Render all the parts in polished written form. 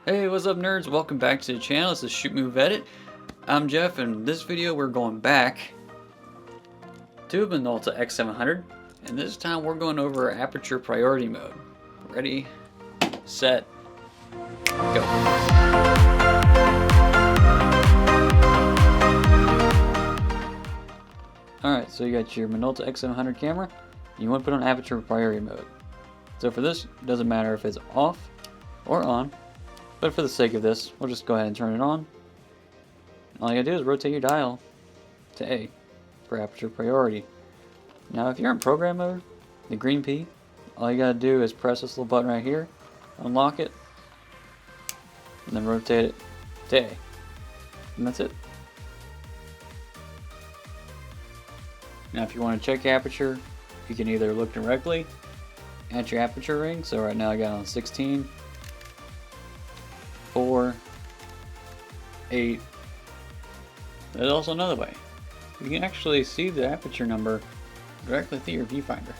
Hey, what's up nerds? Welcome back to the channel. This is Shoot Move Edit. I'm Jeff, and in this video we're going back to Minolta X-700, and this time we're going over Aperture priority mode. Ready, set, go. Alright, so you got your Minolta X-700 camera, and you want to put on Aperture priority mode. So for this, it doesn't matter if it's off or on. But for the sake of this, we'll just go ahead and turn it on. All you gotta do is rotate your dial to A for aperture priority. Now if you're in program mode, the green P, all you gotta do is press this little button right here, unlock it, and then rotate it to A. And that's it. Now if you want to check aperture, you can either look directly at your aperture ring. So right now I got on 16. 4, 8. There's also another way. You can actually see the aperture number directly through your viewfinder.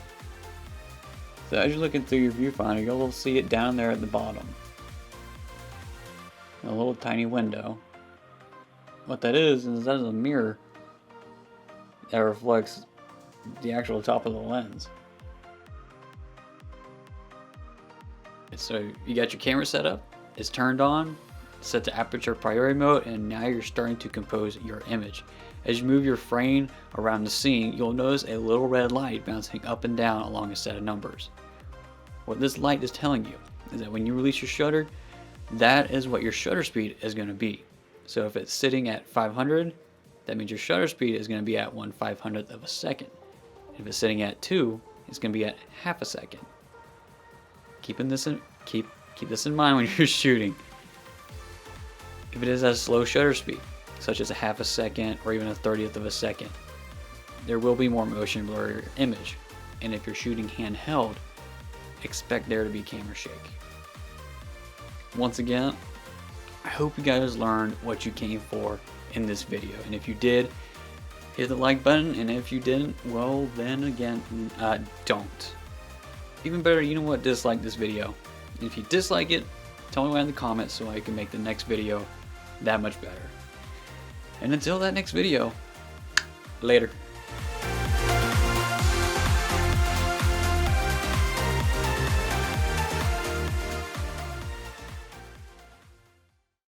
So as you're looking through your viewfinder, you'll see it down there at the bottom. A little tiny window. What that is that is a mirror that reflects the actual top of the lens. So you got your camera set up. It's turned on, set to aperture priority mode, and now you're starting to compose your image. As you move your frame around the scene, you'll notice a little red light bouncing up and down along a set of numbers. What this light is telling you is that when you release your shutter, that is what your shutter speed is going to be. So if it's sitting at 500, that means your shutter speed is going to be at 1/500th of a second. If it's sitting at 2, it's going to be at half a second. Keep this in mind when you're shooting. If it is at a slow shutter speed, such as a half a second or even a 30th of a second, there will be more motion blur in your image. And if you're shooting handheld, expect there to be camera shake. Once again, I hope you guys learned what you came for in this video. And if you did, hit the like button. And if you didn't, well then again, don't. Even better, you know what, dislike this video. If you dislike it, tell me why in the comments so I can make the next video that much better. And until that next video, later.